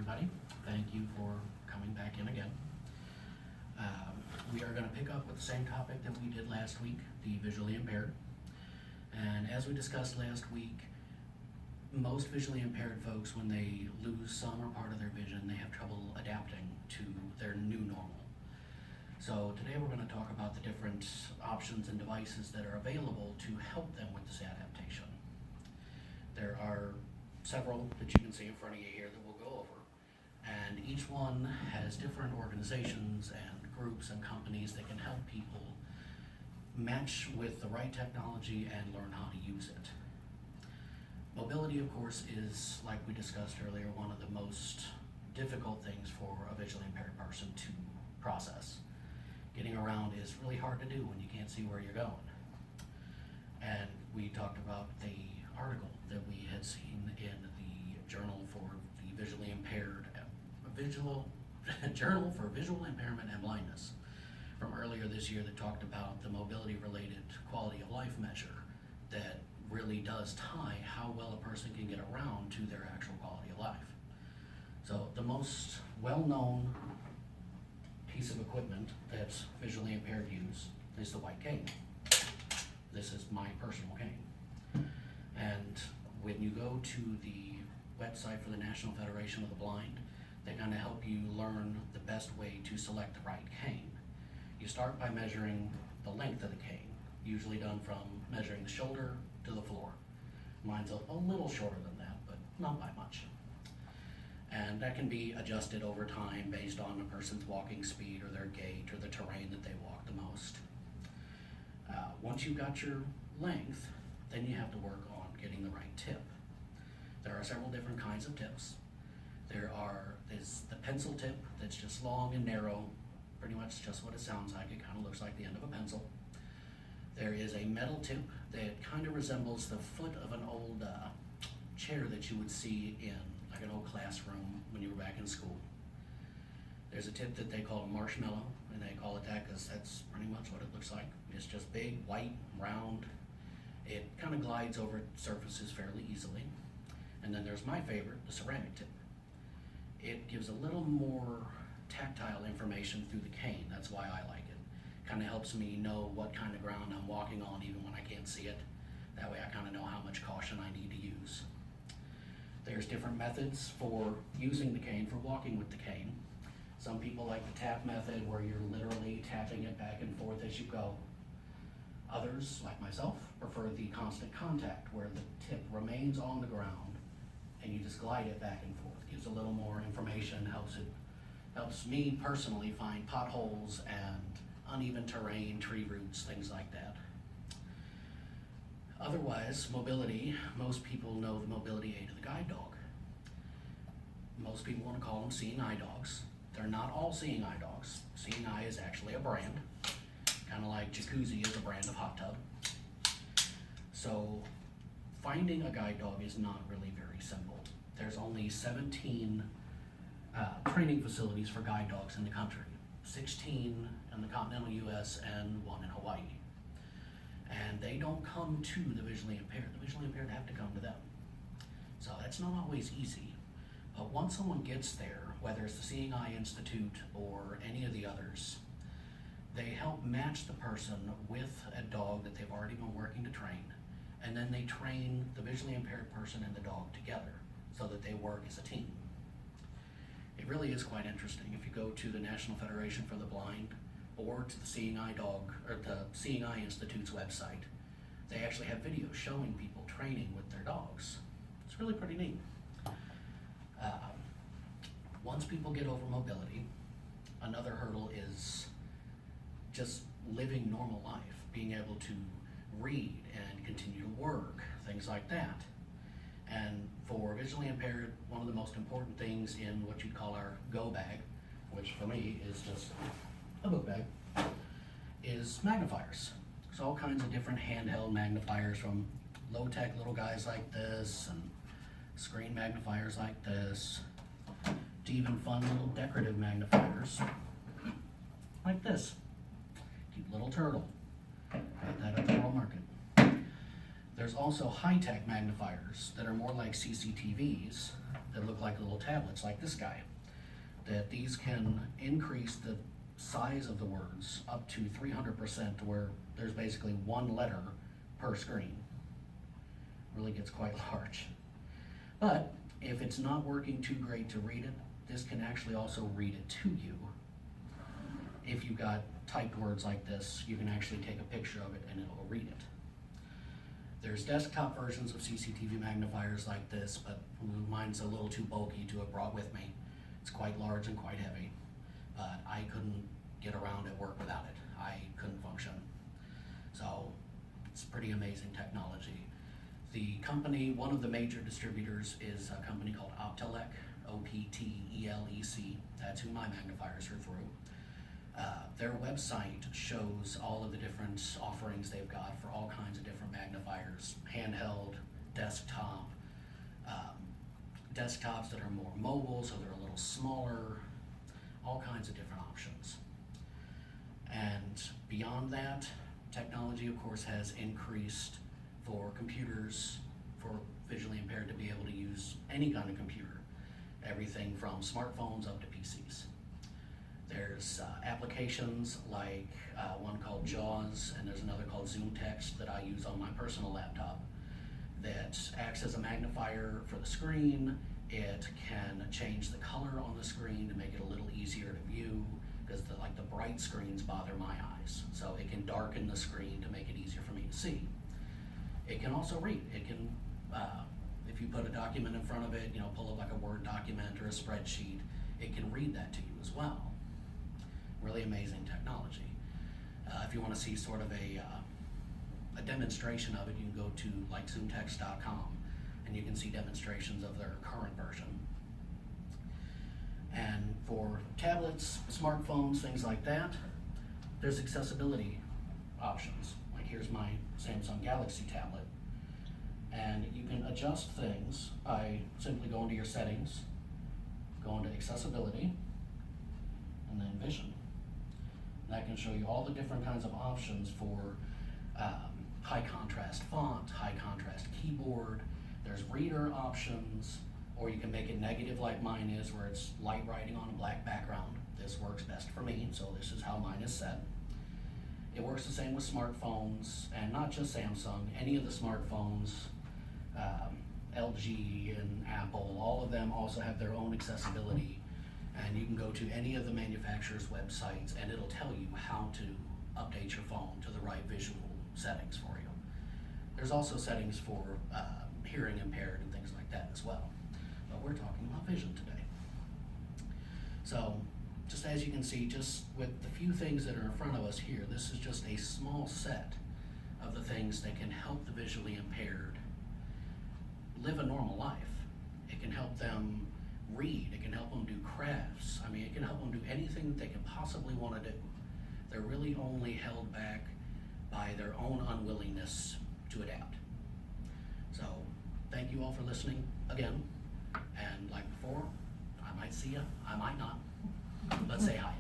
everybody. Thank you for coming back in again. We are going to pick up with the same topic that we did last week, the visually impaired. And as we discussed last week, most visually impaired folks, when they lose some or part of their vision, they have trouble adapting to their new normal. So today we're going to talk about the different options and devices that are available to help them with this adaptation. There are several that you can see in front of you here that we'll go over, and each one has different organizations and groups and companies that can help people match with the right technology and learn how to use it. Mobility, of course, is, like we discussed earlier, one of the most difficult things for a visually impaired person to process. Getting around is really hard to do when you can't see where you're going. And we talked about the article that we had seen in the Journal for the Visually Impaired, Journal for Visual Impairment and Blindness from earlier this year that talked about the mobility-related quality of life measure that really does tie how well a person can get around to their actual quality of life. So the most well-known piece of equipment that visually impaired use is the white cane. This is my personal cane. And when you go to the website for the National Federation of the Blind, they kind of help you learn the best way to select the right cane. You start by measuring the length of the cane, usually done from measuring the shoulder to the floor. Mine's a little shorter than that, but not by much. And that can be adjusted over time based on a person's walking speed or their gait or the terrain that they walk the most. Once you've got your length, then you have to work on getting the right tip. There are several different kinds of tips. There's the pencil tip that's just long and narrow, pretty much just what it sounds like. It kind of looks like the end of a pencil. There is a metal tip that kind of resembles the foot of an old chair that you would see in like an old classroom when you were back in school. There's a tip that they call a marshmallow, and they call it that because that's pretty much what it looks like. It's just big, white, round. It kind of glides over surfaces fairly easily. And then there's my favorite, the ceramic tip. It gives a little more tactile information through the cane. That's why I like it. Kind of helps me know what kind of ground I'm walking on even when I can't see it. That way I kind of know how much caution I need to use. There's different methods for using the cane, for walking with the cane. Some people like the tap method where you're literally tapping it back and forth as you go. Others, like myself, prefer the constant contact where the tip remains on the ground and you just glide it back and forth. Gives a little more information, helps me personally find potholes and uneven terrain, tree roots, things like that. Otherwise, mobility, most people know the mobility aid of the guide dog. Most people want to call them seeing eye dogs. They're not all seeing eye dogs. Seeing eye is actually a brand, kind of like Jacuzzi is a brand of hot tub. So finding a guide dog is not really very simple. There's only 17 training facilities for guide dogs in the country, 16 in the continental US and 1 in Hawaii. And they don't come to the visually impaired. The visually impaired have to come to them. So that's not always easy. But once someone gets there, whether it's the Seeing Eye Institute or any of the others, they help match the person with a dog that they've already been working to train. And then they train the visually impaired person and the dog together so that they work as a team. It really is quite interesting. If you go to the National Federation for the Blind or to the Seeing Eye Institute's website, they actually have videos showing people training with their dogs. It's really pretty neat. Once people get over mobility, another hurdle is just living normal life, being able to read and continue to work, things like that. And for visually impaired, one of the most important things in what you'd call our go bag, which for me is just a book bag, is magnifiers. So all kinds of different handheld magnifiers, from low-tech little guys like this and screen magnifiers like this, to even fun little decorative magnifiers like this. Cute little turtle. Got that at the World Market. There's also high-tech magnifiers that are more like CCTVs that look like little tablets, like this guy. That these can increase the size of the words up to 300% to where there's basically one letter per screen. Really gets quite large. But if it's not working too great to read it, this can actually also read it to you. If you've got typed words like this, you can actually take a picture of it and it will read it. There's desktop versions of CCTV magnifiers like this, but mine's a little too bulky to have brought with me. It's quite large and quite heavy, but I couldn't get around at work without it. I couldn't function. So it's pretty amazing technology. The company, one of the major distributors is a company called Optelec, O-P-T-E-L-E-C. That's who my magnifiers are through. Their website shows all of the different offerings they've got for all kinds of different magnifiers, handheld, desktop, desktops that are more mobile, so they're a little smaller, all kinds of different options. And beyond that, technology, of course, has increased for computers, for visually impaired to be able to use any kind of computer, everything from smartphones up to PCs. There's applications like one called JAWS, and there's another called Zoom Text that I use on my personal laptop that acts as a magnifier for the screen. It can change the color on the screen to make it a little easier to view, because the bright screens bother my eyes. So it can darken the screen to make it easier for me to see. It can also read. It can, if you put a document in front of it, pull up like a Word document or a spreadsheet, it can read that to you as well. Really amazing technology. If you want to see sort of a demonstration of it, you can go to like zoomtext.com and you can see demonstrations of their current version. And for tablets, smartphones, things like that, there's accessibility options. Like here's my Samsung Galaxy tablet, and you can adjust things by simply going to your settings, going to accessibility, and then vision. And that can show you all the different kinds of options for high contrast font, high contrast keyboard. There's reader options, or you can make it negative like mine is, where it's light writing on a black background. This works best for me, so this is how mine is set. It works the same with smartphones, and not just Samsung, any of the smartphones, LG and Apple, all of them also have their own accessibility. And you can go to any of the manufacturer's websites and it'll tell you how to update your phone to the right visual settings for you. There's also settings for hearing impaired and things like that as well. But we're talking about vision today. So, just as you can see, just with the few things that are in front of us here, this is just a small set of the things that can help the visually impaired live a normal life. It can help them read, it can help them do crafts. I mean, it can help them do anything that they can possibly want to do. They're really only held back by their own unwillingness to adapt. So, thank you all for listening again. And like before, I might see you, I might not. But say hi.